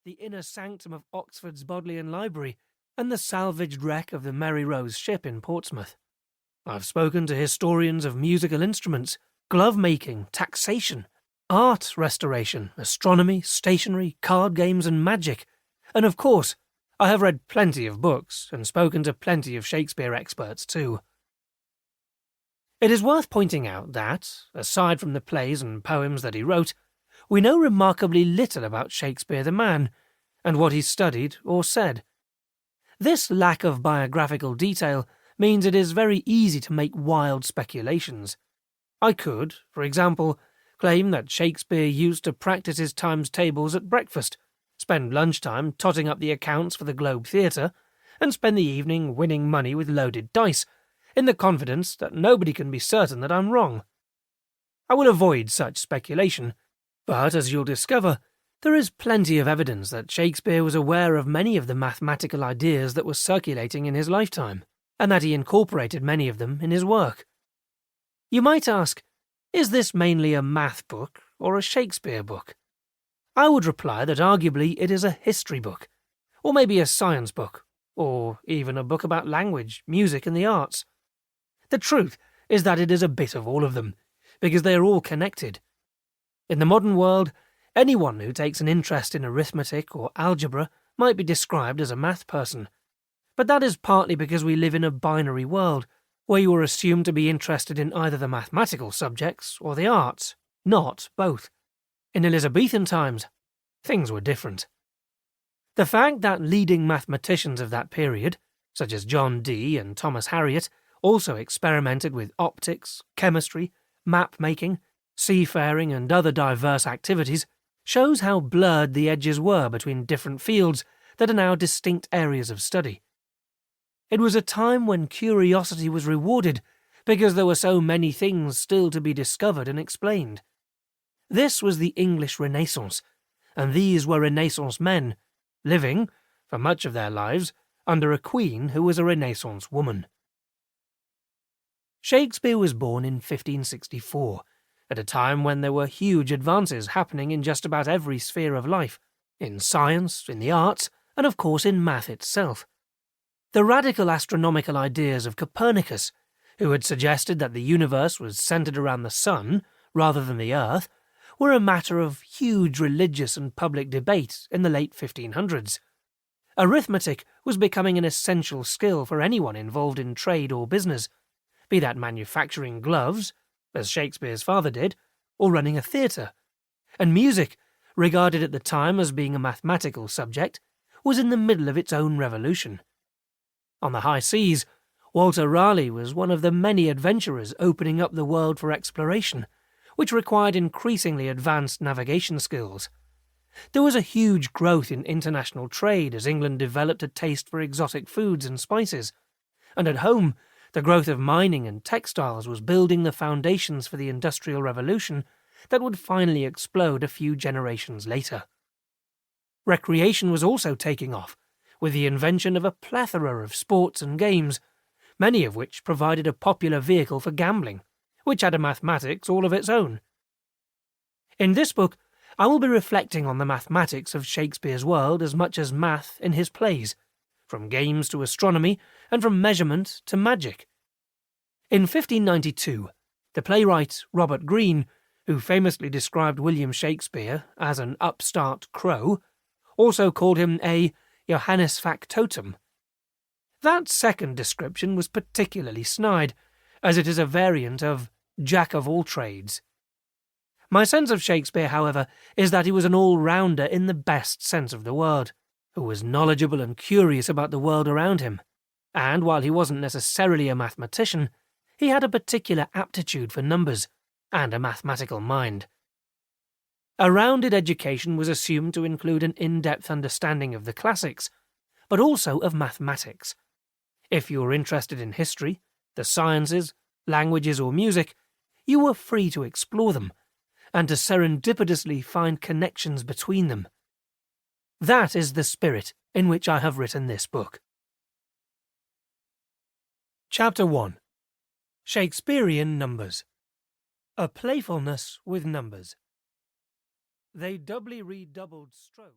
the inner sanctum of Oxford's Bodleian Library, and the salvaged wreck of the Mary Rose ship in Portsmouth. I've spoken to historians of musical instruments, glove-making, taxation, art restoration, astronomy, stationery, card games and magic, and of course, I have read plenty of books and spoken to plenty of Shakespeare experts too. It is worth pointing out that, aside from the plays and poems that he wrote, we know remarkably little about Shakespeare the man, and what he studied or said. This lack of biographical detail means it is very easy to make wild speculations. I could, for example, claim that Shakespeare used to practice his times tables at breakfast, spend lunchtime totting up the accounts for the Globe Theatre, and spend the evening winning money with loaded dice, in the confidence that nobody can be certain that I'm wrong. I will avoid such speculation, but as you'll discover, there is plenty of evidence that Shakespeare was aware of many of the mathematical ideas that were circulating in his lifetime, and that he incorporated many of them in his work. You might ask, is this mainly a math book or a Shakespeare book? I would reply that arguably it is a history book, or maybe a science book, or even a book about language, music and the arts. The truth is that it is a bit of all of them, because they are all connected. In the modern world, anyone who takes an interest in arithmetic or algebra might be described as a math person. But that is partly because we live in a binary world, where you are assumed to be interested in either the mathematical subjects or the arts, not both. In Elizabethan times, things were different. The fact that leading mathematicians of that period, such as John Dee and Thomas Harriot, also experimented with optics, chemistry, map-making, seafaring and other diverse activities, shows how blurred the edges were between different fields that are now distinct areas of study. It was a time when curiosity was rewarded because there were so many things still to be discovered and explained. This was the English Renaissance, and these were Renaissance men, living, for much of their lives, under a queen who was a Renaissance woman. Shakespeare was born in 1564, at a time when there were huge advances happening in just about every sphere of life, in science, in the arts, and of course in math itself. The radical astronomical ideas of Copernicus, who had suggested that the universe was centered around the sun rather than the earth, were a matter of huge religious and public debate in the late 1500s. Arithmetic was becoming an essential skill for anyone involved in trade or business, be that manufacturing gloves, as Shakespeare's father did, or running a theatre. And music, regarded at the time as being a mathematical subject, was in the middle of its own revolution. On the high seas, Walter Raleigh was one of the many adventurers opening up the world for exploration, which required increasingly advanced navigation skills. There was a huge growth in international trade as England developed a taste for exotic foods and spices, and at home, the growth of mining and textiles was building the foundations for the Industrial Revolution that would finally explode a few generations later. Recreation was also taking off, with the invention of a plethora of sports and games, many of which provided a popular vehicle for gambling, which had a mathematics all of its own. In this book, I will be reflecting on the mathematics of Shakespeare's world as much as math in his plays, from games to astronomy, and from measurement to magic. In 1592, the playwright Robert Greene, who famously described William Shakespeare as an upstart crow, also called him a Johannes factotum. That second description was particularly snide, as it is a variant of Jack of all trades. My sense of Shakespeare, however, is that he was an all-rounder in the best sense of the word, who was knowledgeable and curious about the world around him, and while he wasn't necessarily a mathematician, he had a particular aptitude for numbers and a mathematical mind. A rounded education was assumed to include an in-depth understanding of the classics, but also of mathematics. If you were interested in history, the sciences, languages or music, you were free to explore them, and to serendipitously find connections between them. That is the spirit in which I have written this book. Chapter 1. Shakespearean Numbers. A playfulness with numbers. They doubly redoubled stroke.